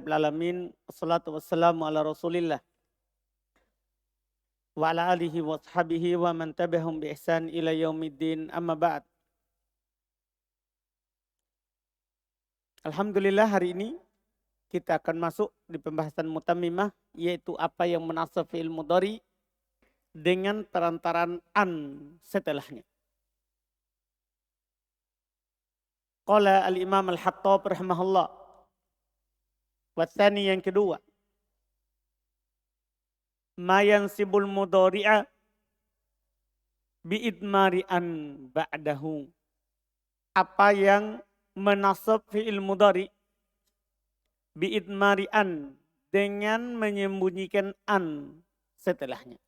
Alhamdulillahirabbil alamin. Wassalatu wassalamu ala Rasulillah wa ala alihi wa sahbihi wa man tabi'ahum bi ihsan ila yaumiddin. Amma ba'd. Alhamdulillah hari ini kita akan masuk di pembahasan mutammimah, yaitu apa yang menasab fi'il mudhari dengan perantaraan an setelahnya. Qala al-Imam al-Hattab rahimahullah. Watsani yang kedua. Ma yansibul mudhari'a bi'idmari an ba'dahu. Apa yang menasab fi'il mudhari bi'idmari an, dengan menyembunyikan an setelahnya.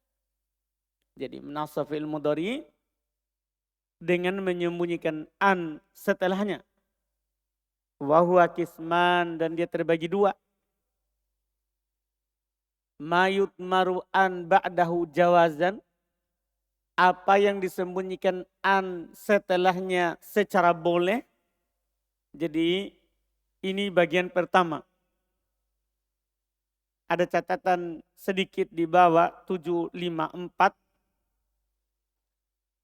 Jadi menasab fi'il mudhari dengan menyembunyikan an setelahnya. Wahuwa kisman, dan dia terbagi dua. Mayut maru'an ba'dahu jawazan, apa yang disembunyikan an setelahnya secara boleh. Jadi ini bagian pertama. Ada catatan sedikit di bawah 754.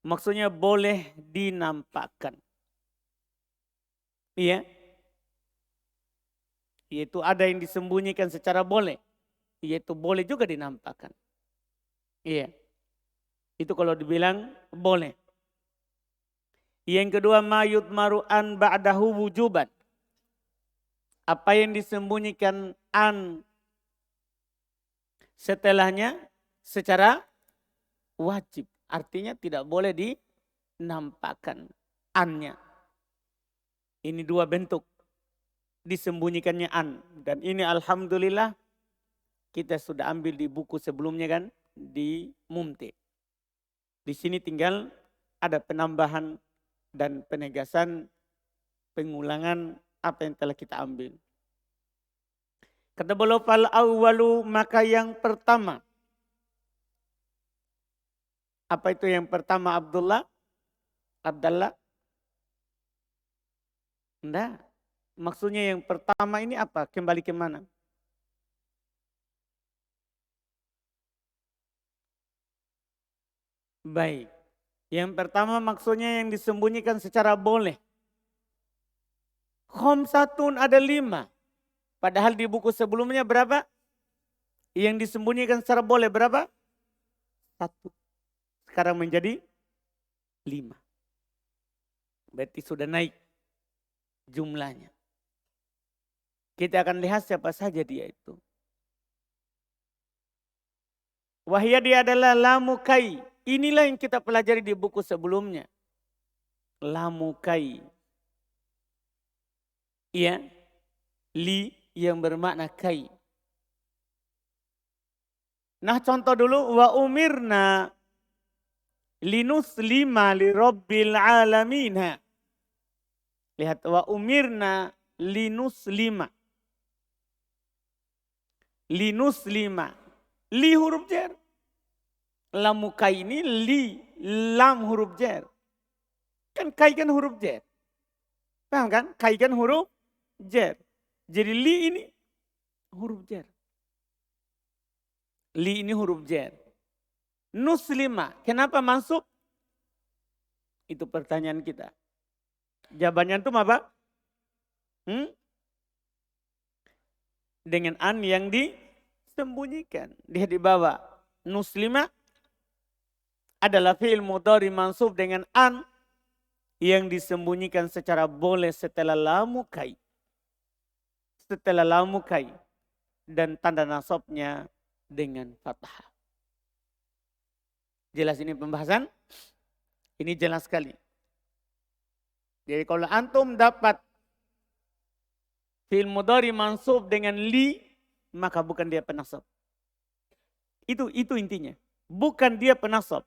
Maksudnya boleh dinampakkan. Iya. Yaitu ada yang disembunyikan secara boleh. Yaitu boleh juga dinampakkan. Iya. Itu kalau dibilang boleh. Yang kedua, mayut maru'an ba'dahu wujuban. Apa yang disembunyikan an setelahnya secara wajib. Artinya tidak boleh dinampakkan annya. Ini dua bentuk disembunyikannya an. Dan ini alhamdulillah kita sudah ambil di buku sebelumnya kan, di Mumti. Di sini tinggal ada penambahan dan penegasan, pengulangan apa yang telah kita ambil. Kata beliau, fal awwalu, maka yang pertama. Apa itu yang pertama, Abdullah? Enggak. Maksudnya yang pertama ini apa? Kembali ke mana? Baik. Yang pertama maksudnya yang disembunyikan secara boleh. Khamsatun, ada 5. Padahal di buku sebelumnya berapa? Yang disembunyikan secara boleh berapa? 1. Sekarang menjadi 5. Berarti sudah naik jumlahnya. Kita akan lihat siapa saja dia itu. Wahya, dia adalah lamukai. Inilah yang kita pelajari di buku sebelumnya. Lamukai. Iya. Li yang bermakna kai. Nah contoh dulu. Wa umirna linuslima li rabbil alamina. Lihat. Wa umirna linuslima. Linuslima. Li huruf jar. Lamu kai ini li. Lam huruf jar. Kan kai kan huruf jar. Paham kan? Kai kan huruf jar. Jadi li ini huruf jar. Li ini huruf jar. Nuslima. Kenapa masuk? Itu pertanyaan kita. Jawabannya itu apa? Dengan an yang disembunyikan. Dia di bawah. Nuslima adalah fi'il mudhari mansub dengan an yang disembunyikan secara boleh setelah lamu kai. Setelah lamu kai. Dan tanda nasabnya dengan fathah. Jelas ini pembahasan? Ini jelas sekali. Jadi kalau antum dapat fi'il mudhari mansub dengan li, maka bukan dia penasab. Itu intinya. Bukan dia penasab.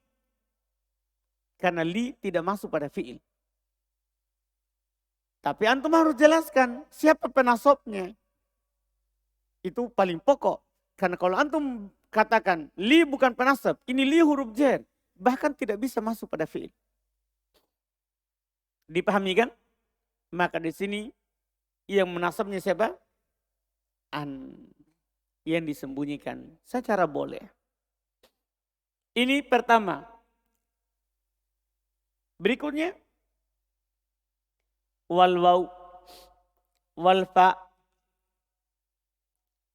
Karena li tidak masuk pada fi'il. Tapi antum harus jelaskan siapa penasabnya. Itu paling pokok. Karena kalau antum katakan li bukan penasab, ini li huruf jar, bahkan tidak bisa masuk pada fi'il. Dipahami kan? Maka di sini yang menasabnya siapa? an. Yang disembunyikan secara boleh. Ini pertama. Berikutnya. Wal waw, wal fa,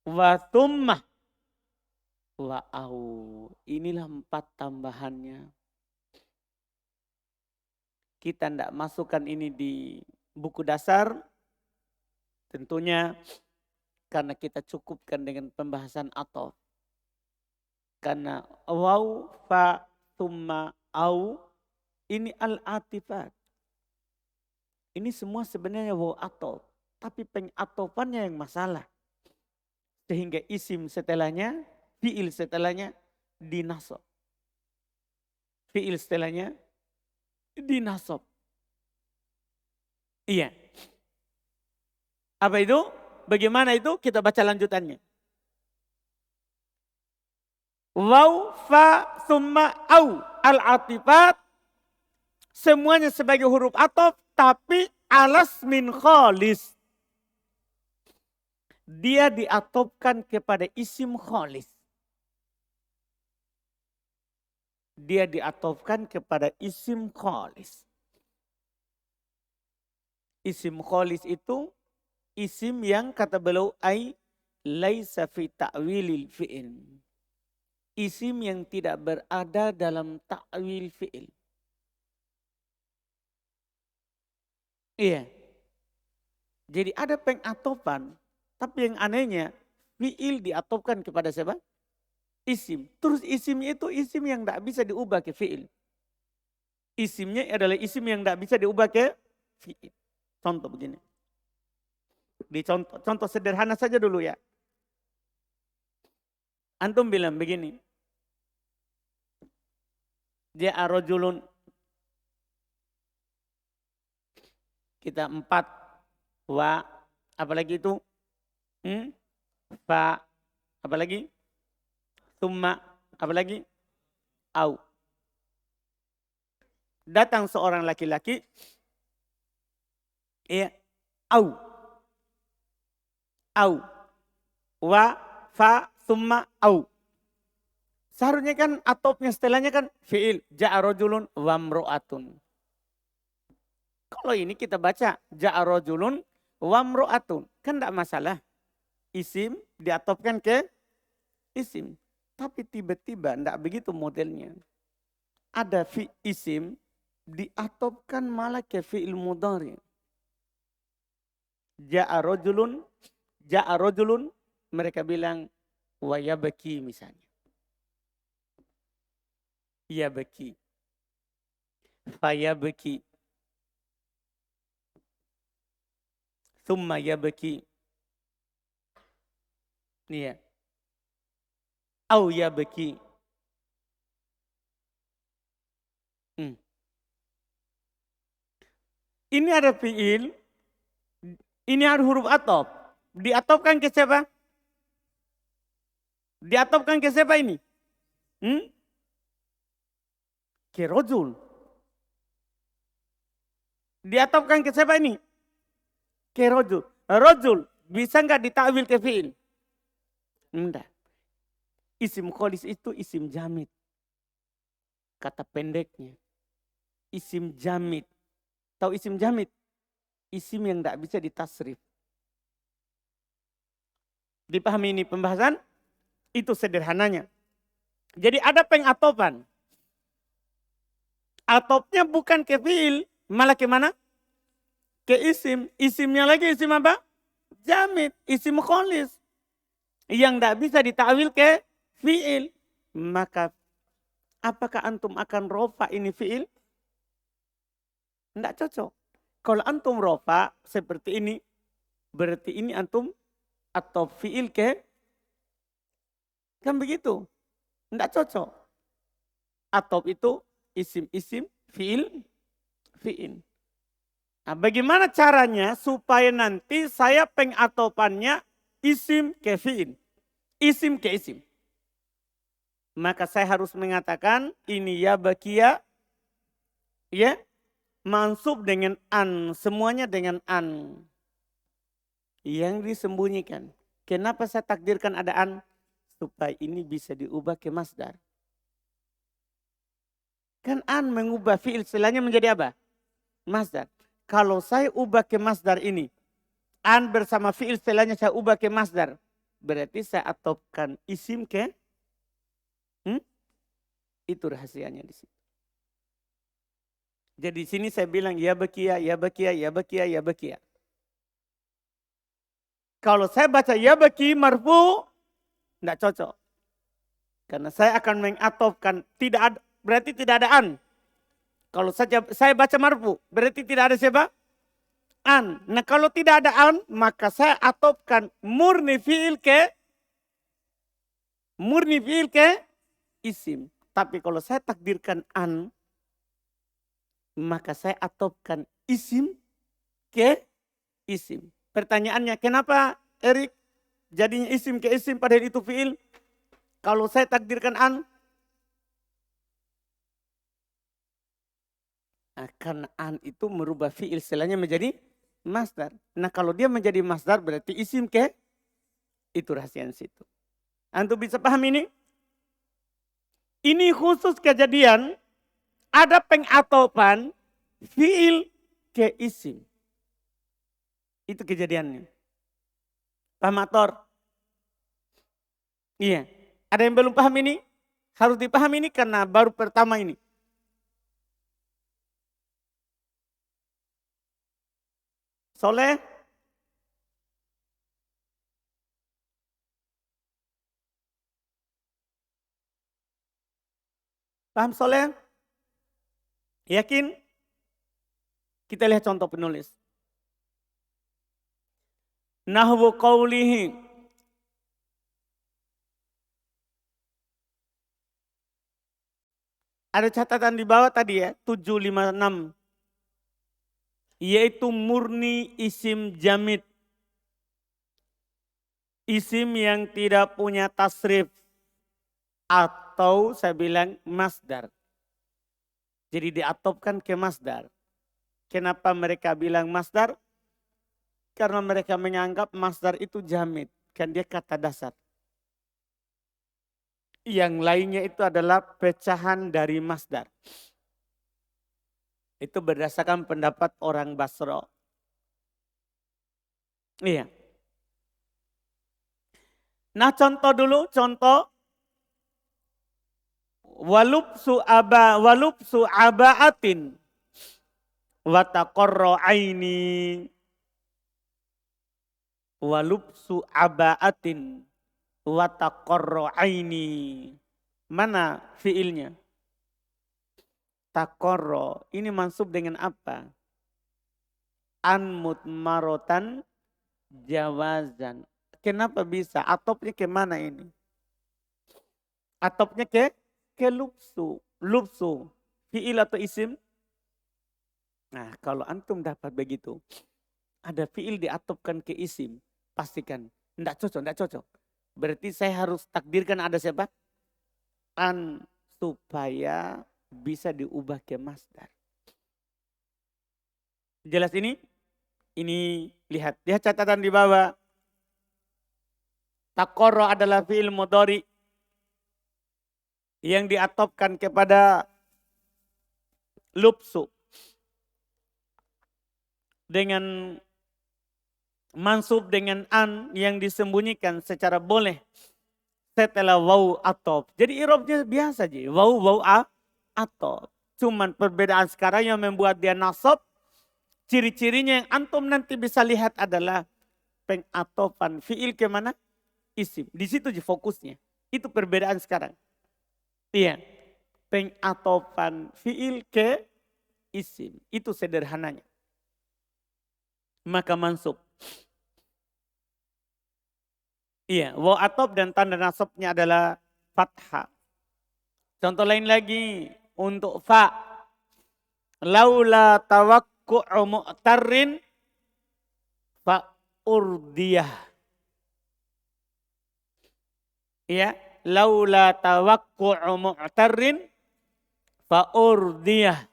wa thummah, wa au. Inilah 4 tambahannya. Kita tidak masukkan ini di buku dasar. Tentunya karena kita cukupkan dengan pembahasan atau. Karena waw, fa, thumma, au. Ini al-atifat. Ini semua sebenarnya waw atau. Tapi pengatofannya yang masalah. Sehingga isim setelahnya, fi'il setelahnya dinasab. Fi'il setelahnya dinasab. Iya. Apa itu? Bagaimana itu? Kita baca lanjutannya. Waw, fa, thumma, au. Al-atifat. Semuanya sebagai huruf ataf. Tapi alas min kholis. Dia diatofkan kepada isim kholis. Dia diatofkan kepada isim kholis. Isim kholis itu isim yang kata beliau ay laisa fi ta'wilil fi'il. Isim yang tidak berada dalam ta'wil fi'il. Iya. Jadi ada pengatofan, tapi yang anehnya fi'il diatofkan kepada siapa? Isim. Terus isimnya itu isim yang tidak bisa diubah ke fi'il. Isimnya adalah isim yang tidak bisa diubah ke fi'il. Contoh begini. Contoh sederhana saja dulu ya. Antum bilang begini. Ja'a rajulun. Kita 4. Wa. Apalagi itu? Fa. Apalagi? Thumma. Apalagi? Au. Datang seorang laki-laki. Iya. Au. Au. Wa. Fa. Thumma. Au. Seharusnya kan atopnya setelahnya kan fi'il. Ja'a rajulun wa mro'atun. Kalau ini kita baca ja'a rajulun wa mro'atun. Kan tidak masalah. Isim diatopkan ke isim. Tapi tiba-tiba tidak begitu modelnya. Ada isim diatopkan malah ke fi'il mudhari. Ja'a rajulun, mereka bilang wa yabki misalnya. Yabki. Fayabki. Thumma yabki. Iya. Au yabki. Ini ada fi'il. Ini ada huruf atop. Diatopkan ke siapa? Diatopkan ke siapa ini? Ke rojul. Diatopkan ke siapa ini? Ke rojul. Rojul bisa nggak ditakwil ke fi'il? Enggak. Isim kholis itu isim jamid. Kata pendeknya. Isim jamid. Tahu isim jamid? Isim yang tidak bisa ditasrif. Dipahami ini pembahasan? Itu sederhananya. Jadi ada pengatofan. Atopnya bukan ke fi'il, malah ke mana? Ke isim. Isimnya lagi isim apa? Jamid, isim kholis. Yang tidak bisa ditakwil ke fi'il. Maka apakah antum akan rofa ini fi'il? Tidak cocok. Kalau antum rofa seperti ini, berarti ini antum atau fi'il ke? Kan begitu. Tidak cocok. Atop itu isim-isim, fi'il. Nah, bagaimana caranya supaya nanti saya pengatopannya isim ke fi'il. Isim ke isim. Maka saya harus mengatakan ini ya bakia. Ya. Mansub dengan an. Semuanya dengan an. Yang disembunyikan. Kenapa saya takdirkan ada an? Supaya ini bisa diubah ke masdar. Kan an mengubah fi'il setelahnya menjadi apa? Masdar. Kalau saya ubah ke masdar ini, an bersama fi'il setelahnya saya ubah ke masdar. Berarti saya atopkan isim ke itu rahasianya di situ. Jadi di sini saya bilang ya bakia, ya bakia, ya bakia, ya bakia. Kalau saya baca ya baki marfu, tidak cocok. Karena saya akan mengatopkan, tidak ada, berarti tidak ada an. Kalau saya baca marfu, berarti tidak ada siapa? An. Nah kalau tidak ada an, maka saya atopkan murni fi'il ke isim. Tapi kalau saya takdirkan an, maka saya atopkan isim ke isim. Pertanyaannya, kenapa Erik jadinya isim ke isim padahal itu fi'il? Kalau saya takdirkan an, karena an itu merubah fi'il setelahnya menjadi masdar. Nah kalau dia menjadi masdar berarti isim ke itu rahasia situ. Antum bisa paham ini? Ini khusus kejadian ada pengatofan fi'il ke isim. Itu kejadiannya. Paham Ator? Iya. Ada yang belum paham ini? Harus dipahami ini karena baru pertama ini. Soleh? Paham Soleh? Yakin? Kita lihat contoh penulis. Nahwu qawlihi. Ada catatan di bawah tadi ya, 756. Yaitu murni isim jamid. Isim yang tidak punya tasrif. Atau saya bilang masdar. Jadi diatopkan ke masdar. Kenapa mereka bilang masdar? Karena mereka menganggap masdar itu jamid. Kan dia kata dasar. Yang lainnya itu adalah pecahan dari masdar. Itu berdasarkan pendapat orang Basro. Iya. Nah contoh dulu, contoh. Walubsu aba'atin. Wataqarra aini. Walubsu aba'atin. Wataqarra aini. Mana fiilnya? Taqarra. Ini mansub dengan apa? An mutmarotan jawazan. Kenapa bisa? Atopnya ke mana ini? Atopnya ke lubsu. Lubsu. Fiil atau isim? Nah kalau antum dapat begitu. Ada fiil diatopkan ke isim. Pastikan. Tidak cocok, tidak cocok. Berarti saya harus takdirkan ada siapa? An supaya bisa diubah ke masdar. Jelas ini? Ini lihat. Lihat catatan di bawah. Taqarra adalah fiil mudhari yang diatopkan kepada lubsu dengan mansub dengan an yang disembunyikan secara boleh setelah waw atop. Jadi irobnya biasa aja. Waw atop. Cuman perbedaan sekarang yang membuat dia nasab. Ciri-cirinya yang antum nanti bisa lihat adalah pengatopan fiil ke mana? Isim. Di situ aja fokusnya. Itu perbedaan sekarang. Iya. Pengatopan fiil ke isim. Itu sederhananya. Maka mansub. Iya. Waw atop dan tanda nasabnya adalah fathah. Contoh lain lagi. Untuk fa. Laula tawakku'u mu'tarrin fa urdiyah. Ya, laula tawakku'u mu'tarrin fa urdiyah.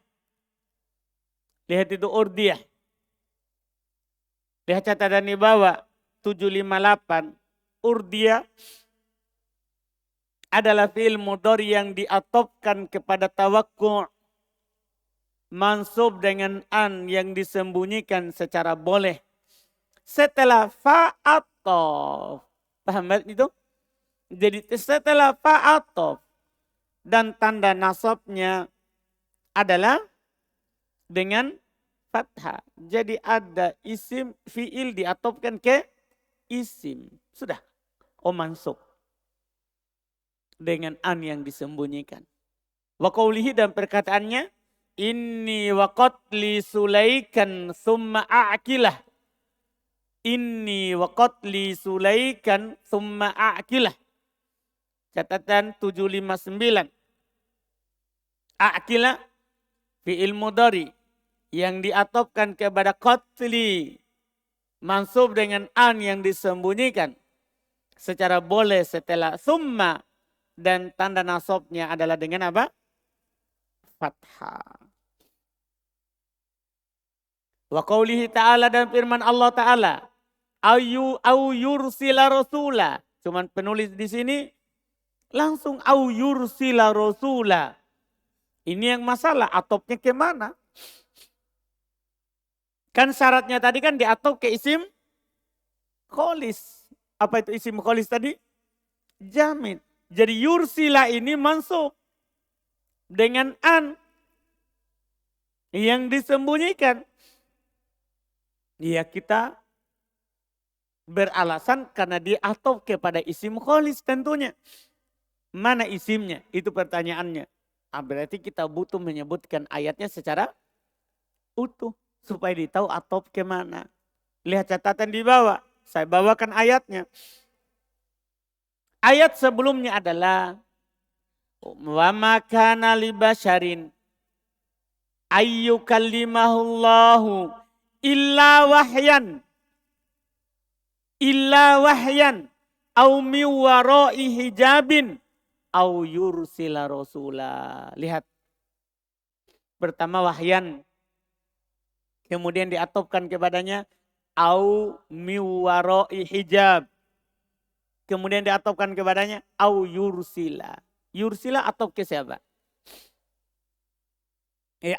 Lihat itu urdiyah. Lihat catatan di bawah 758. urdia adalah fi'il mudhari yang diatofkan kepada tawakku', mansub dengan an yang disembunyikan secara boleh. Setelah fa'atof. Paham itu? Jadi setelah fa'atof dan tanda nasabnya adalah dengan fathah. Jadi ada isim fi'il diatofkan ke isim. Sudah. Mansub. Dengan an yang disembunyikan. Wa qawlihi dan perkataannya, inni wa qatli sulaikan summa a'kilah. Inni wa qatli sulaikan summa a'kilah. Catatan 759. A'kilah fi'il mudhari yang diatofkan kepada qatli, mansub dengan an yang disembunyikan secara boleh setelah summa, dan tanda nasabnya adalah dengan apa? Fathah. Wa qawlihi ta'ala dan firman Allah Ta'ala, au yursila rasula. Cuman penulis di sini langsung au yursila rasula. Ini yang masalah, atopnya ke mana? Kan syaratnya tadi kan diatop ke isim kholis. Apa itu isim kholis tadi? Jamid. Jadi yursila ini mansub dengan an yang disembunyikan. Ya kita beralasan karena dia atop kepada isim kholis tentunya. Mana isimnya? Itu pertanyaannya. Berarti kita butuh menyebutkan ayatnya secara utuh supaya ditahu atop kemana. Lihat catatan di bawah. Saya bawakan ayatnya. Ayat sebelumnya adalah wa ma kana li basyarin ayyukallimahullahu illa wahyan au min wara'i hijabin au yursila rasula. Lihat. Pertama wahyan. Kemudian diatofkan kepadanya au min wara'i hijab. Kemudian diatofkan kepadanya au yursila. Yursila atop ke siapa?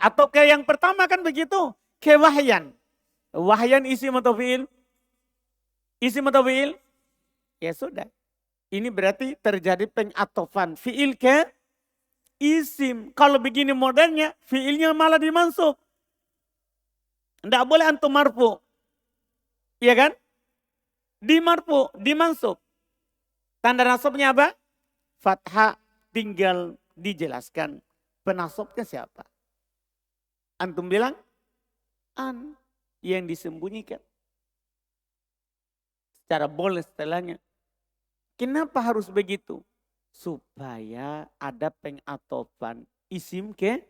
Atop ke yang pertama kan begitu. Ke wahyan. Wahyan isim atau fi'il? Isim atau fi'il? Ya sudah. Ini berarti terjadi pengatofan fi'il ke isim. Kalau begini modelnya, fi'ilnya malah dimansub. Tidak boleh antum marfu. Iya kan? Dimarfu, dimansub. Tanda nasabnya apa? Fathah, tinggal dijelaskan. Penasabnya siapa? Antum bilang? An yang disembunyikan. Secara boleh setelahnya. Kenapa harus begitu? Supaya ada pengatofan isim ke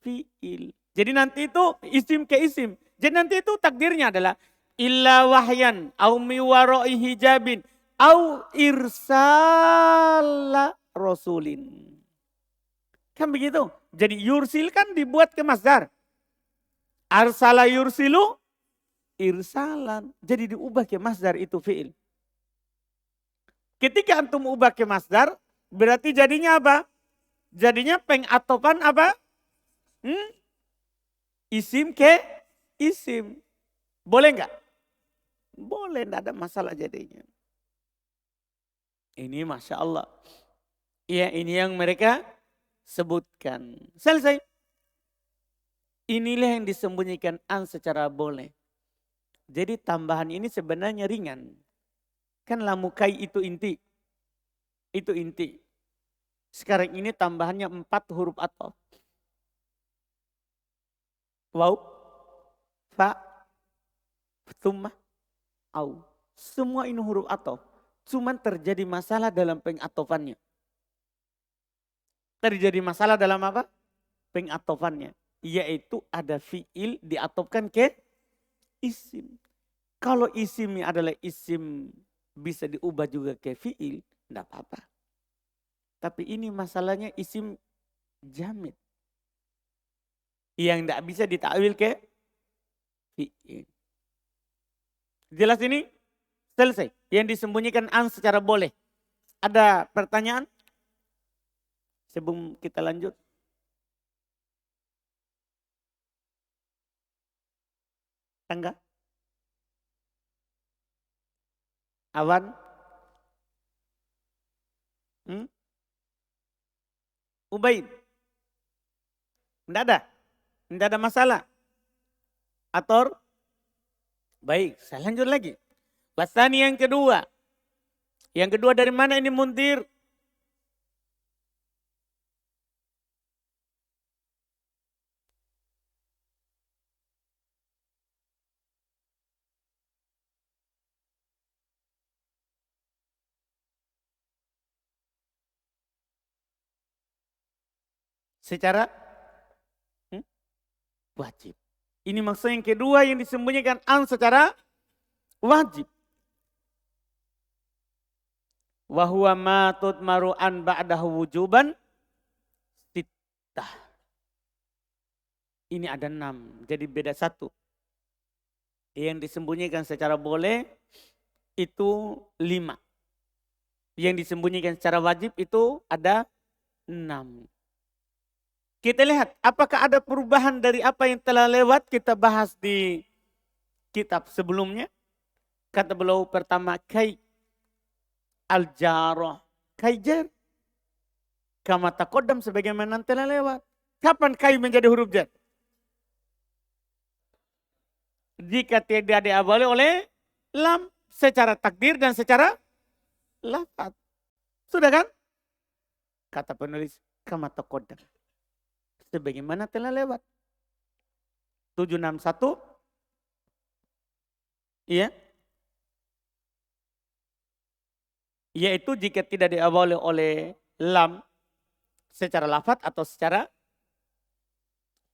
fi'il. Jadi nanti itu isim ke isim. Jadi nanti itu takdirnya adalah illa wahyan au mi wara'i hijabin au irsala rasulin. Kan begitu. Jadi yursil kan dibuat ke masdar. Arsala yursilu irsalan. Jadi diubah ke masdar itu fi'il. Ketika antum ubah ke masdar, berarti jadinya apa? Jadinya pengatofan apa? Isim ke isim. Boleh enggak? Boleh, enggak ada masalah jadinya. Ini Masya Allah. Ya, ini yang mereka sebutkan. Selesai. Inilah yang disembunyikan an secara boleh. Jadi tambahan ini sebenarnya ringan. Kan lamukai itu inti. Itu inti. Sekarang ini tambahannya 4 huruf ataf. Waw, fa, thumma, au. Semua ini huruf ataf. Cuman terjadi masalah dalam pengatofannya. Terjadi masalah dalam apa? Pengatofannya. Yaitu ada fi'il diatofkan ke isim. Kalau isimnya adalah isim bisa diubah juga ke fi'il, enggak apa-apa. Tapi ini masalahnya isim jamid. Yang enggak bisa ditakwil ke fi'il. Jelas ini? Selesai. yang disembunyikan an secara boleh. Ada pertanyaan? Sebelum kita lanjut. Tangga? Awan? Ubaid? Tidak ada? Tidak ada masalah? Ator? Baik, saya lanjut lagi. Wasani yang kedua. Yang kedua dari mana ini Muntir? Secara wajib. Ini maksudnya yang kedua yang disembunyikan an secara wajib. Wahuwa ma tutmaru an ba'dahu wujuban sittah. Ini ada 6, jadi beda 1. Yang disembunyikan secara boleh itu 5. Yang disembunyikan secara wajib itu ada 6. Kita lihat apakah ada perubahan dari apa yang telah lewat kita bahas di kitab sebelumnya. Kata beliau pertama kai al-jarah, kai jar. Kama taqaddam sebagaimana telah lewat. Kapan kai menjadi huruf jar? Jika tidak diawali oleh lam secara takdir dan secara lafaz. Sudah kan? Kata penulis kama taqaddam. Sebagaimana telah lewat. 761. Iya. Yaitu jika tidak diawali oleh lam secara lafaz atau secara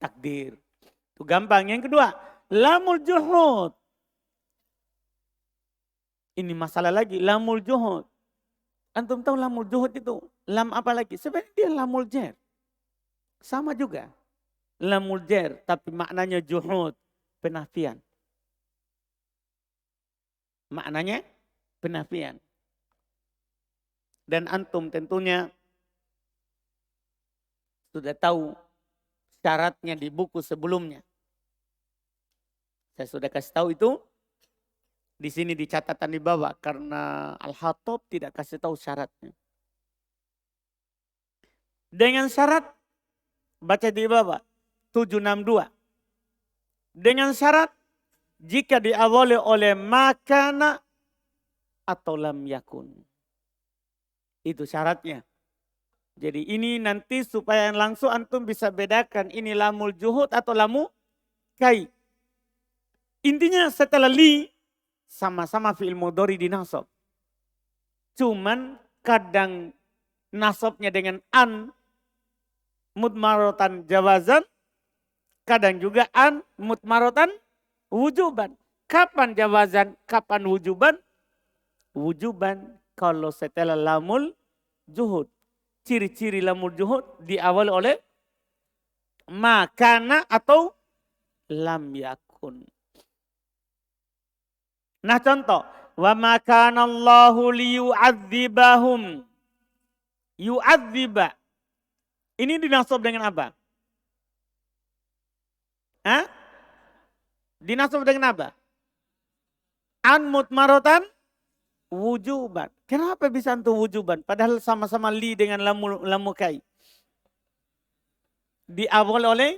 takdir. Itu gampang. Yang kedua, lamul juhud. Ini masalah lagi, lamul juhud. Antum tahu lamul juhud itu lam apa lagi? Sebenarnya dia lamul jar. Sama juga. Lamul jar, tapi maknanya juhud, penafian. Maknanya penafian. Dan antum tentunya sudah tahu syaratnya di buku sebelumnya. Saya sudah kasih tahu itu di sini di catatan di bawah karena Al-Khattab tidak kasih tahu syaratnya. Dengan syarat baca di bawah 762. Dengan syarat jika diawali oleh makana atau lam yakun. Itu syaratnya. Jadi ini nanti supaya langsung antum bisa bedakan ini lamul juhud atau lamu kai. Intinya setelah li sama-sama fi'il mudhari dinasab. Cuman kadang nasabnya dengan an mudmaratan jawazan, kadang juga an mudmaratan wujuban. Kapan jawazan, kapan wujuban? Wujuban kalau setelah lamul juhud. Ciri-ciri lamul juhud diawali oleh makana atau lam yakun. Nah contoh, wa makana Allahu liyu'adzibahum. Yu'adziba. Ini dinasab dengan apa? Hah? Dinasab dengan apa? An mutmarotan wujuban. Kenapa bisa antum wujuban? Padahal sama-sama li dengan lamu kai. Diawali oleh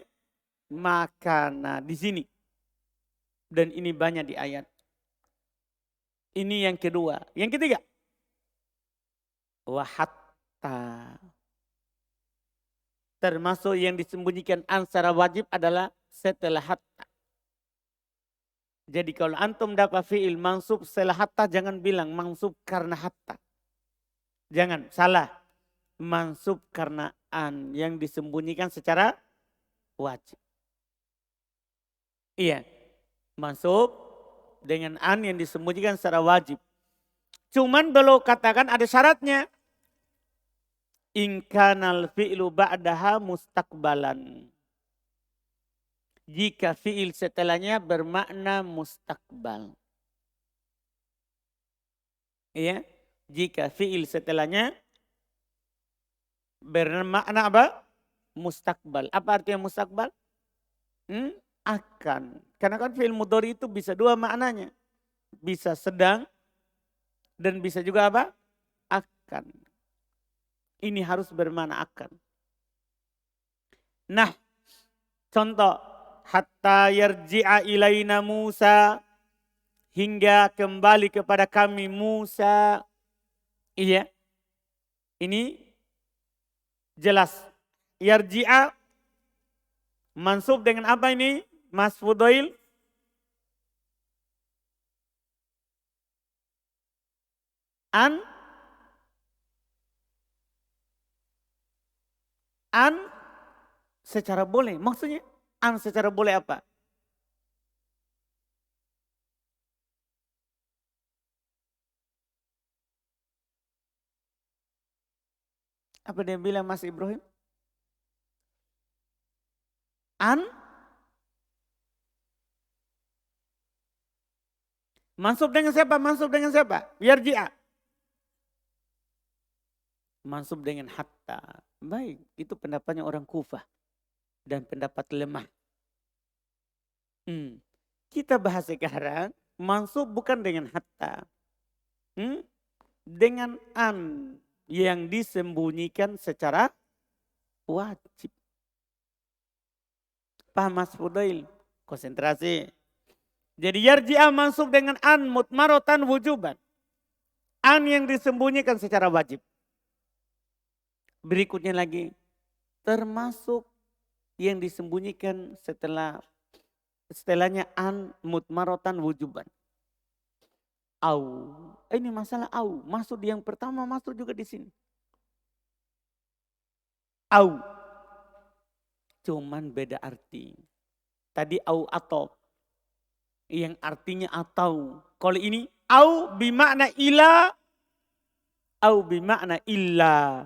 makana di sini. Dan ini banyak di ayat. Ini yang kedua. Yang ketiga. Wahatta. Termasuk yang disembunyikan an secara wajib adalah setelah hatta. Jadi kalau antum dapat fi'il mansub setelah hatta, jangan bilang mansub karena hatta. Jangan, salah. Mansub karena an yang disembunyikan secara wajib. Iya, mansub dengan an yang disembunyikan secara wajib. Cuman belum katakan ada syaratnya. In kanal fi'lu ba'daha mustaqbalan. Jika fi'il setelahnya bermakna mustakbal. Ya, jika fiil setelahnya bermakna apa? Mustakbal. Apa artinya mustakbal? Akan. Karena kan fiil mudhari itu bisa dua maknanya. Bisa sedang dan bisa juga apa? Akan. Ini harus bermakna akan. Nah, contoh. Hatta yarji'a ilaina Musa. Hingga kembali kepada kami Musa. Iya. Ini jelas. Yarji'a mansub dengan apa ini? Mas Fudail? An secara boleh. Maksudnya an secara boleh apa? Apa dia bilang Mas Ibrahim? An mansub dengan siapa? Mansub dengan siapa? Yarji'a. Mansub dengan hatta. Baik, itu pendapatnya orang Kufah. Dan pendapat lemah. Kita bahas sekarang, mansub bukan dengan hatta. Dengan an yang disembunyikan secara wajib. Paham Mas Fudail? Konsentrasi. Jadi yarji'a mansub dengan an mutmarotan wujuban. An yang disembunyikan secara wajib. Berikutnya lagi, termasuk yang disembunyikan setelahnya an mutmarotan wujuban. Au. Ini masalah au. Masuk di yang pertama, masuk juga di sini. Au. Cuman beda arti. Tadi au atau. Yang artinya atau. Kalau ini au bimakna ila. Au bimakna illa.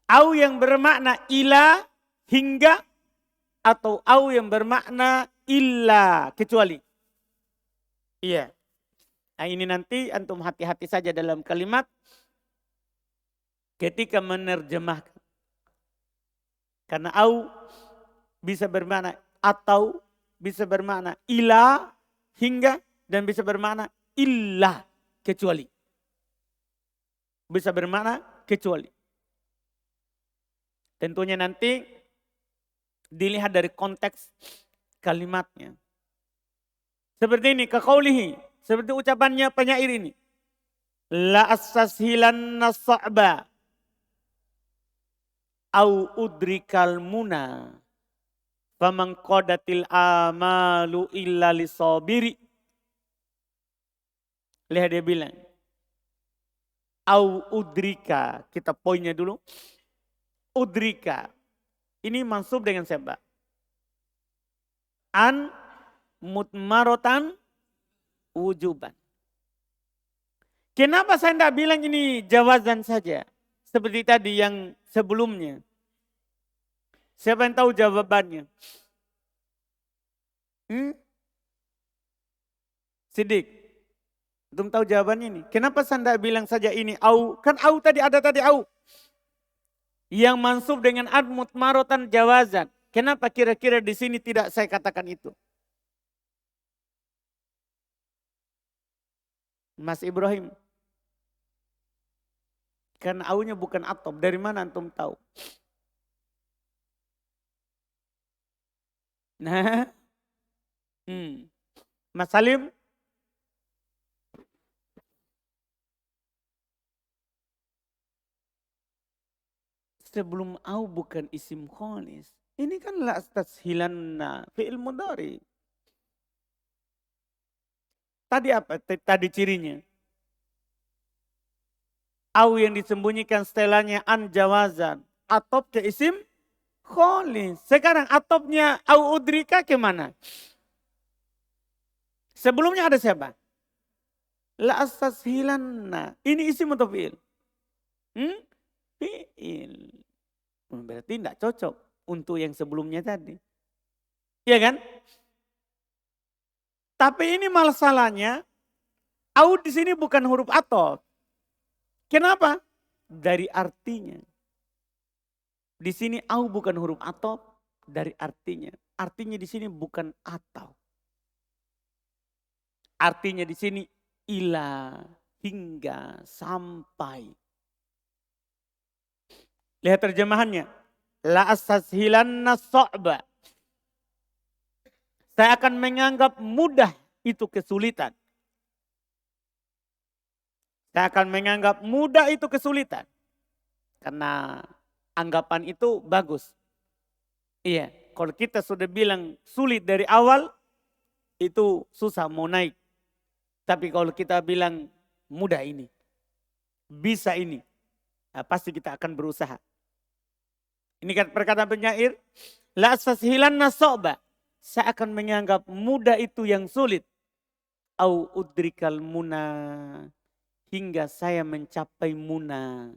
Au yang bermakna ila hingga. Atau au yang bermakna illa kecuali. Iya. Nah ini nanti antum hati-hati saja dalam kalimat. Ketika menerjemahkan. Karena au bisa bermakna atau. Bisa bermakna ila hingga. Dan bisa bermakna illa kecuali. Bisa bermakna kecuali. Tentunya nanti dilihat dari konteks kalimatnya. Seperti ini, kaqaulihi. Seperti ucapannya penyair ini. La assashilanna sa'ba. Au udrikal muna. Faman qadatil amalu illa lisabiri. Lihat dia bilang. Au udrika. Kita poinnya dulu. Udrika. Ini mansub dengan siapa? An mutmarotan wujuban. Kenapa saya tidak bilang ini jawazan saja? Seperti tadi yang sebelumnya. Siapa yang tahu jawabannya? Sidik. Belum tahu jawabannya ini. Kenapa saya tidak bilang saja ini au? Kan au tadi ada tadi au. Yang mansub dengan ad mutmarotan jawazan. Kenapa kira-kira di sini tidak saya katakan itu? Mas Ibrahim. Karena aunya bukan atop. Dari mana antum tahu? Nah. Mas Salim. Sebelum au bukan isim kholis. Ini kan la tashilanna fi'il mudhari. Tadi apa? Tadi cirinya. Au yang disembunyikan setelahnya an jawazan. Atop ke isim kholis. Sekarang atopnya au udrika kemana? Sebelumnya ada siapa? La tashilanna. Ini isim atau fi'il? Fi'il. Berarti tidak cocok untuk yang sebelumnya tadi. Iya kan? Tapi ini masalahnya Au di sini bukan huruf athof. Kenapa? Dari artinya. Di sini au bukan huruf athof, dari artinya. Artinya di sini bukan atau. Artinya di sini ila, hingga, sampai. Lihat terjemahannya. La astashilanna so'ba. Saya akan menganggap mudah itu kesulitan. Saya akan menganggap mudah itu kesulitan. Karena anggapan itu bagus. Iya, kalau kita sudah bilang sulit dari awal, itu susah mau naik. Tapi kalau kita bilang mudah ini, bisa ini, nah, pasti kita akan berusaha. Ini kan perkataan penyair, la astashilanna so'ba. Saya akan menganggap mudah itu yang sulit. Au udrikal muna. Hingga saya mencapai muna.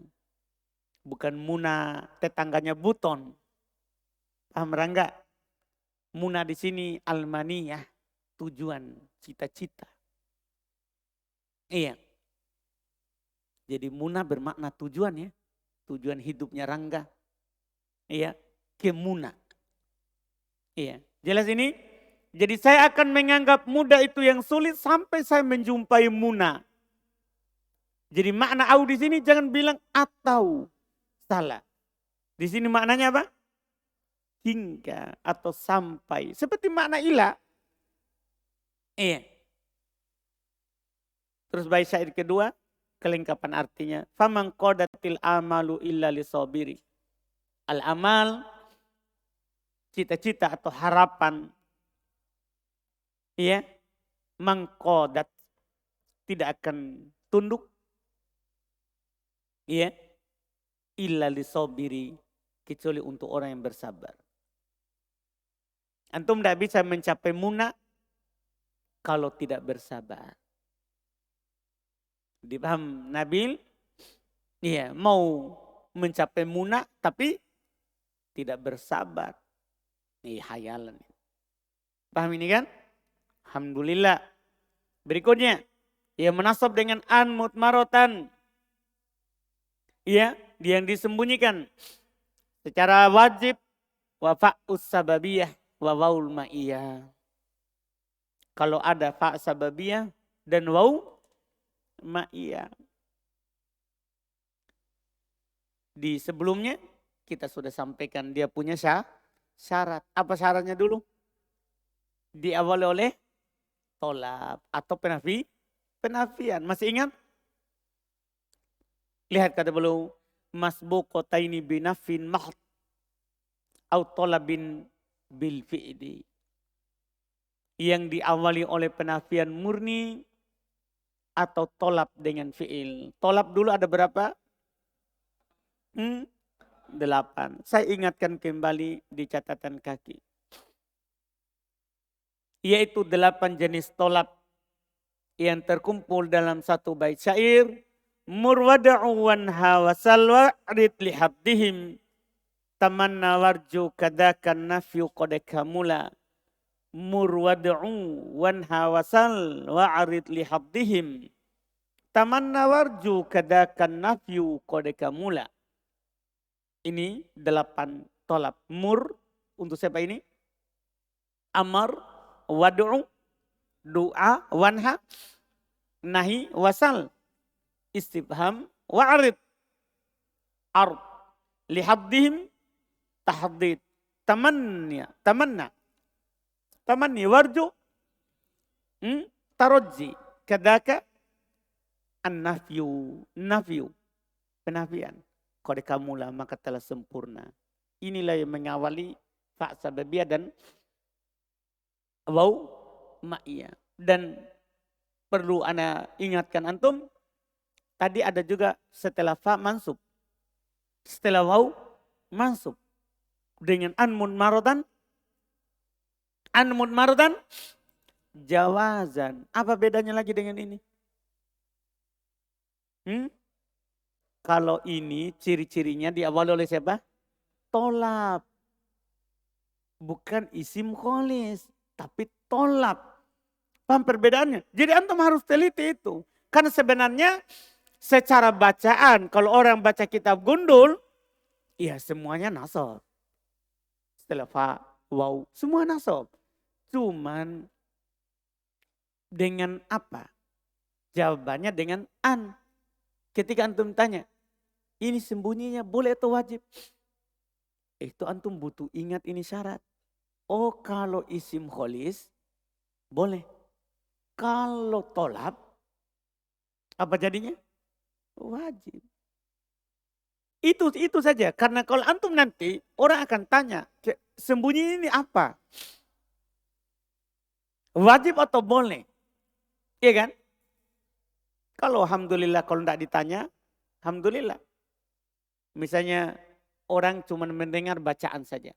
Bukan muna tetangganya Buton. Paham Rangga? Muna di sini almaniyah. Tujuan, cita-cita. Iya. Jadi muna bermakna tujuan ya. Tujuan hidupnya Rangga. Iya. Ke muna. Iya. Jelas ini? Jadi saya akan menganggap mudah itu yang sulit sampai saya menjumpai muna. Jadi makna au di sini jangan bilang atau salah. Di sini maknanya apa? Hingga atau sampai. Seperti makna ila. Iya. Terus bait syair kedua, kelengkapan artinya. Faman qadatil amalu illa lisobiri. Al-amal, cita-cita atau harapan. Iya. Mangkodat. Tidak akan tunduk. Iya. Illa lisobiri. Kecuali untuk orang yang bersabar. Antum tidak bisa mencapai muna kalau tidak bersabar. Dipaham Nabil? Iya, mau mencapai muna tapi tidak bersabar. Ini hayalan. Paham ini kan? Alhamdulillah. Berikutnya, ia menasab dengan an mutmarotan. Iya, yang disembunyikan secara wajib wa fa'us sababiyah wa waul ma'iyah. Kalau ada fa' sababiyah dan waw ma'iyah. Di sebelumnya kita sudah sampaikan dia punya syarat. Apa syaratnya dulu? Diawali oleh tolab atau penafian. Masih ingat? Lihat kata beliau, masbuqataini binafin mahd au tolabin bil fi'li. Yang diawali oleh penafian murni atau tolab dengan fi'il. Tolab dulu ada berapa? 8. Saya ingatkan kembali di catatan kaki. Yaitu 8 jenis tolab yang terkumpul dalam satu bait syair. Murwada'u wanha wasalwa rid lihabdihim. Tamanna warju kadakan nafyu kodekamula. Murwada'u wanha wasal wa'arid lihabdihim. Tamanna warju kadakan nafyu kodekamula. Ini 8 tolab. Mur untuk siapa ini? Amar, wad'u, doa, wanha, nahi, wasal, istifham, wa'arid, ard, lihabdihim, tahdid, tamanna, warju, tarojji, kadaka, an-nafyu, penafian. Qad kamula maka telah sempurna. Inilah yang mengawali fa' sababiyah dan waw ma'iyah. Dan perlu ana ingatkan antum, tadi ada juga setelah fa mansub. Setelah waw mansub. Dengan anmun marodan jawazan. Apa bedanya lagi dengan ini? Kalau ini ciri-cirinya diawali oleh siapa? Tolab. Bukan isim kholis. Tapi tolab. Paham perbedaannya? Jadi antum harus teliti itu. Kan sebenarnya secara bacaan, kalau orang baca kitab gundul, ya semuanya nasab. Setelah fa, waw, semua nasab. Cuman dengan apa? Jawabannya dengan an. Ketika antum tanya, ini sembunyinya boleh atau wajib? Itu antum butuh ingat ini syarat. Oh kalau isim kholis, boleh. Kalau tolab, apa jadinya? Wajib. Itu saja. Karena kalau antum nanti, orang akan tanya, sembunyi ini apa? Wajib atau boleh? Iya kan? Kalau alhamdulillah, kalau tidak ditanya, alhamdulillah. Misalnya orang cuma mendengar bacaan saja.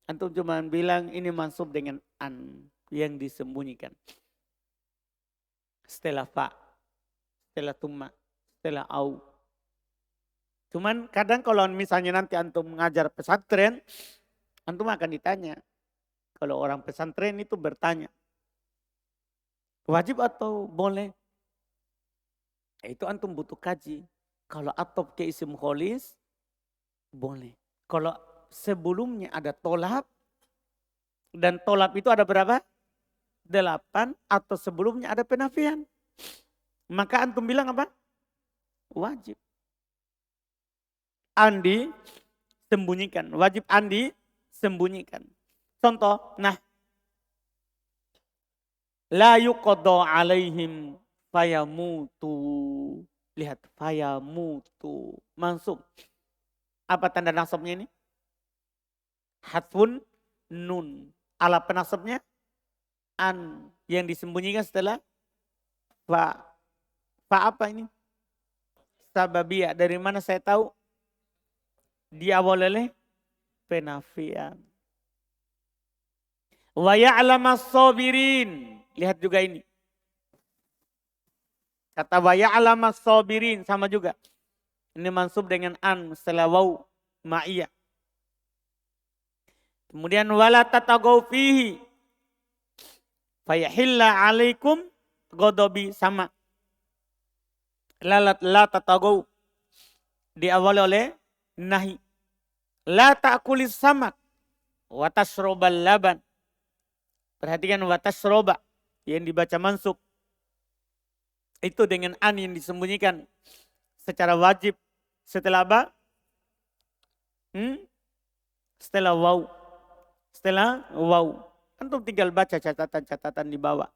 Antum cuma bilang ini mansub dengan an yang disembunyikan. Setelah fa, setelah tumma, setelah au. Cuman kadang kalau misalnya nanti antum mengajar pesantren, antum akan ditanya. Kalau orang pesantren itu bertanya, wajib atau boleh? Itu antum butuh kaji. Kalau atop ke isim kholis, boleh. Kalau sebelumnya ada tolab, dan tolab itu ada berapa? 8, atau sebelumnya ada penafian. Maka antum bilang apa? Wajib. Andi sembunyikan. Wajib andi sembunyikan. Contoh, nah. La yuqadha alaihim fayamutu. Lihat, fayamutu. Mansub. Apa tanda nasabnya ini? Hatfun nun. Ala penasabnya an. Yang disembunyikan setelah fa. Fa apa ini? Sababiyah. Dari mana saya tahu? Diawal oleh penafian. Wa ya'lamas sabirin. Lihat juga ini. Kata wa ya'lamas sabirin sama juga. Ini mansub dengan an setelah waw ma'iyah. Kemudian wala tatagaw fihi fayahilla alaikum ghadabi sama. La tatagaw diawali oleh nahi. La ta'kulis samak wa tashrobal laban. Perhatikan wa tashroba yang dibaca mansub. Itu dengan an yang disembunyikan secara wajib. Setelah apa? Setelah waw. Setelah waw. Antum tinggal baca catatan-catatan di bawah.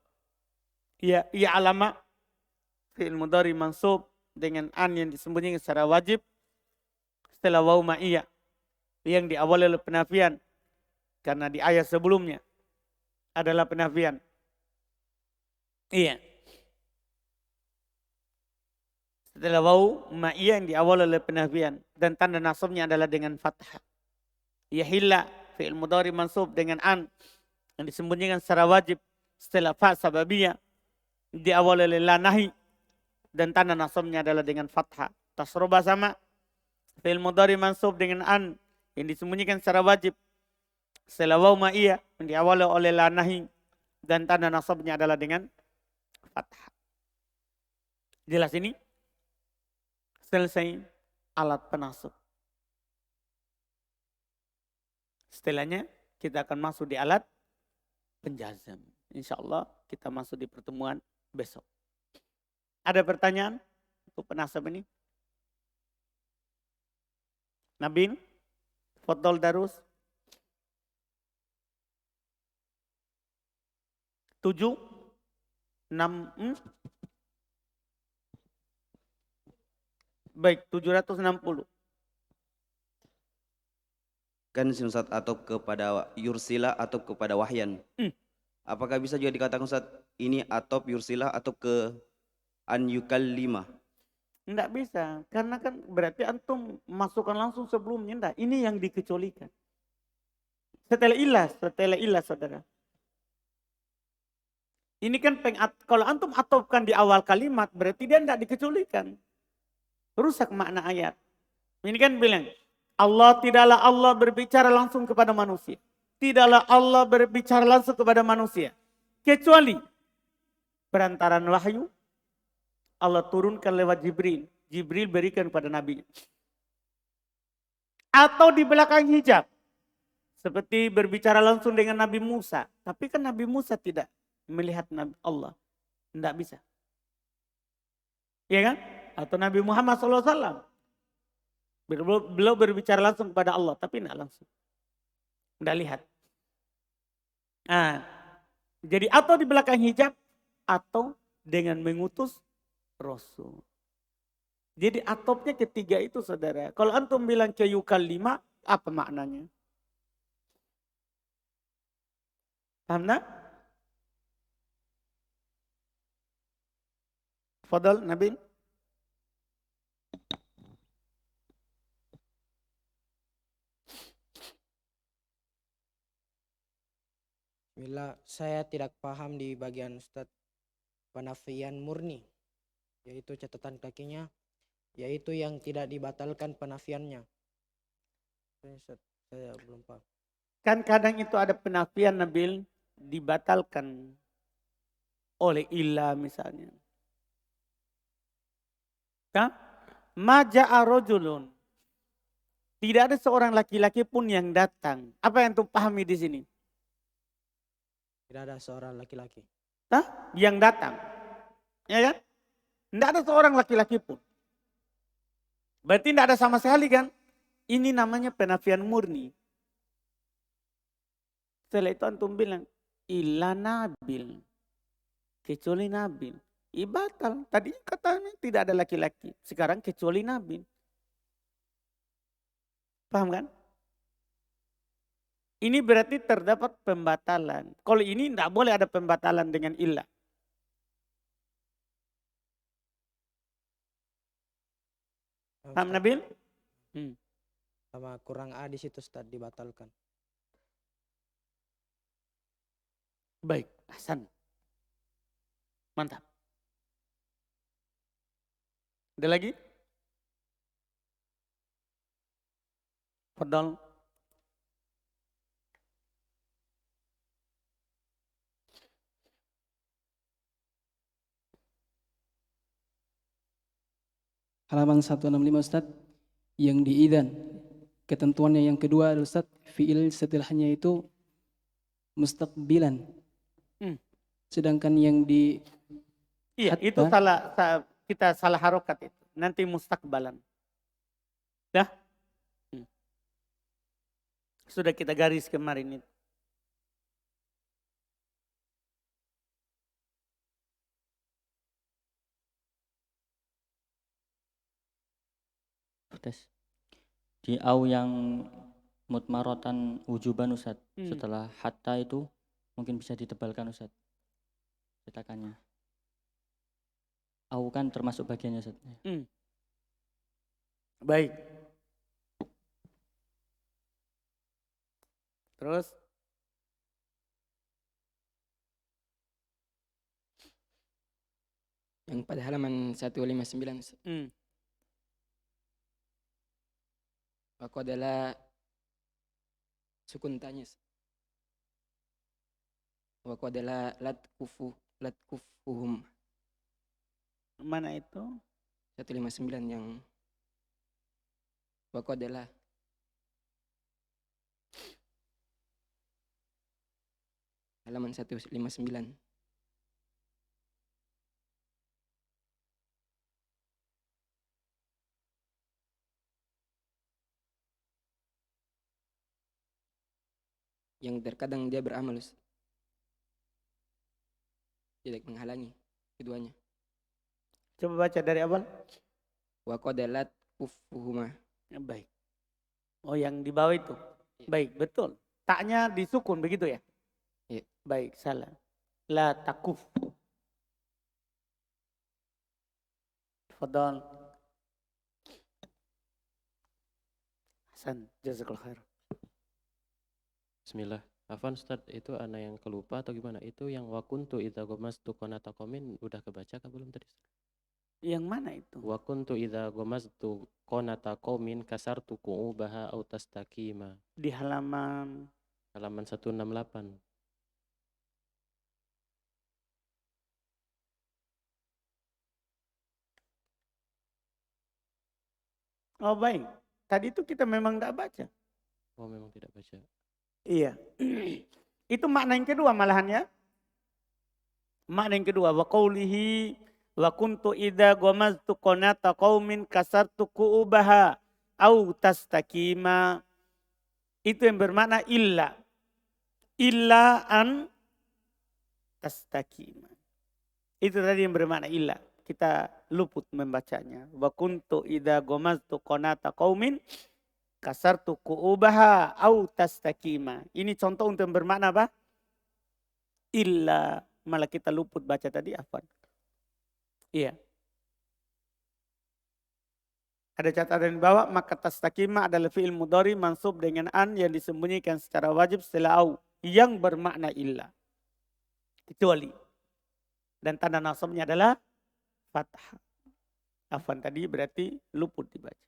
Ya alama fi'il mudhari mansub dengan an yang disembunyikan secara wajib. Setelah waw ma'iyah. Yang diawali oleh penafian. Karena di ayat sebelumnya adalah penafian. Iya. Setelah waw ma'iyah yang diawali oleh penafian. Dan tanda nasabnya adalah dengan fathah. Yahilla fi'il mudhari mansub dengan an yang disembunyikan secara wajib. Setelah fa sababiyah diawali oleh la nahi. Dan tanda nasabnya adalah dengan fathah. Tasroba sama fi'il mudhari mansub dengan an yang disembunyikan secara wajib. Setelah waw ma'iyah yang diawali oleh la nahi. Dan tanda nasabnya adalah dengan fathah. Jelas ini? Selesai alat penasab. Setelahnya kita akan masuk di alat penjazam. Insya Allah kita masuk di pertemuan besok. Ada pertanyaan untuk penasab ini? Nabin? Fadol Darus? 7? 6? Baik, 760. Kan Ustaz atau kepada yursila atau kepada wahyan. Apakah bisa juga dikatakan Ustaz ini atau yursila atau ke an yukallima? Enggak bisa, karena kan berarti antum masukkan langsung sebelumnya. Enggak, ini yang dikecualikan. Setelah ilah saudara. Ini kan kalau antum atopkan di awal kalimat, berarti dia enggak dikecualikan. Rusak makna ayat. Ini kan bilang, tidaklah Allah berbicara langsung kepada manusia. Tidaklah Allah berbicara langsung kepada manusia. Kecuali perantaran wahyu Allah turunkan lewat Jibril. Jibril berikan pada nabinya. Atau di belakang hijab. Seperti berbicara langsung dengan Nabi Musa. Tapi kan Nabi Musa tidak melihat Nabi Allah. Tidak bisa. Iya kan? Atau Nabi Muhammad SAW. Beliau berbicara langsung kepada Allah. Tapi tidak langsung. Tidak lihat. Nah, jadi atau di belakang hijab. Atau dengan mengutus Rasul. Jadi atopnya ketiga itu saudara. Kalau antum bilang kayukal 5, apa maknanya? Paham tak? Fadal, Nabil. Bila saya tidak paham di bagian Ustadz penafian murni, yaitu catatan kakinya, yaitu yang tidak dibatalkan penafiannya. Ustadz, saya belum paham. Kan kadang itu ada penafian Nabil dibatalkan oleh ilah misalnya. Kan? Maja'a rajulun. Tidak ada seorang laki-laki pun yang datang. Apa yang antum pahami di sini? Tidak ada seorang laki-laki. Hah? Yang datang. Ya kan? Tidak ada seorang laki-laki pun. Berarti tidak ada sama sekali kan? Ini namanya penafian murni. Setelah itu antum bilang, illa nabil. Kecuali nabil. Batal. Tadi katanya tidak ada laki-laki. Sekarang kecuali nabil. Paham kan? Ini berarti terdapat pembatalan. Kalau ini tidak boleh ada pembatalan dengan illah. Paham Nabil? Sama kurang A di situ Ustadz dibatalkan. Baik, Hasan. Mantap. Ada lagi? Fadal. Halaman 165 Ustaz, yang diidan. Ketentuannya yang kedua adalah Ustaz, fi'il setelahnya itu mustaqbilan. Sedangkan yang di Iya, hatta, itu kita salah harokat itu. Nanti mustakbalan. Dah? Sudah kita garis kemarin itu. Tes. Di au yang mutmarotan wujuban Ustaz. Setelah hatta itu mungkin bisa ditebalkan Ustaz. Cetakannya. Au kan termasuk bagiannya Ustaz. Baik. Terus? Yang pada halaman 159 Ustaz. Aku adalah sukun tanya. Aku adalah latkufuhum. Mana itu? 159 yang aku adalah halaman 159. Yang terkadang dia beramal, tidak menghalangi keduanya. Coba baca dari awal. Wa qadalat kufuhuma. Baik. Oh yang di bawah itu. Baik, betul. Taknya disukun begitu ya? Iya. Baik, salah. La takuf. Fadal. Hasan, jazakallah khair. Bismillah. Afan Ustaz, itu anak yang kelupa atau gimana? Itu yang wakuntu idza gomastu qonata qomin udah kebaca kah belum tadi? Yang mana itu? Wakuntu idza gomastu qonata qomin kasartu qu'ubaha au tastaqima. Di halaman 168. Oh baik. Tadi itu kita memang tidak baca. Oh memang tidak baca. Iya. Itu makna yang kedua malahan ya. Makna yang kedua. Wa qawlihi wa kuntu idha ghamaztu qanata qaumin kasartu ku'ubaha au tastakima. Itu yang bermakna illa. Illa an tastakima. Itu tadi yang bermakna illa. Kita luput membacanya. Wa kuntu idha ghamaztu qanata qaumin kasartu ku'ubaha au tastakima. Ini contoh untuk yang bermakna apa? Illa. Malah kita luput baca tadi afwan. Iya. Ada catatan di bawah, maka tastakima adalah fi'il mudhari mansub dengan an yang disembunyikan secara wajib setelah au yang bermakna illa. Kecuali. Dan tanda nasabnya adalah fathah. Afwan tadi berarti luput dibaca.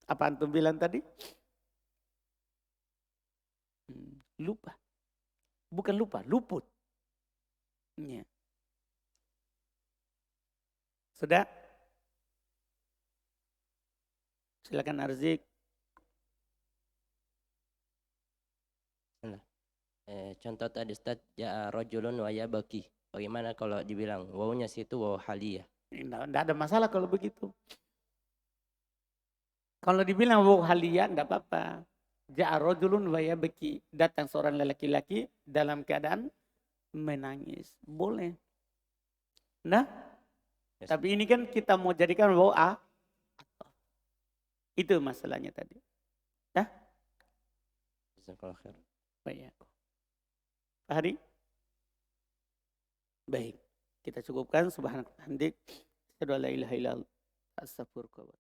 Apa antum bilang tadi? Lupa. Bukan lupa, luput. Ya. Sudah? Silakan Arzik. Contoh tadi Ustaz, ja'a rajulun wa yabaki. Bagaimana kalau dibilang wawunya situ waw haliyah? Tidak ada masalah kalau begitu. Kalau dibilang waw haliyah tidak apa-apa. Ja'a rajulun wa yabaki. Datang seorang lelaki-laki dalam keadaan menangis. Boleh. Nah, Yes. tapi ini kan kita mau jadikan waw a. Itu masalahnya tadi. Nah, Jazakallahu khair. baik. Pak Hari? Baik. Kita cukupkan. Subhanallah. Asyhadu an la ilaha illallah. Astaghfirullah.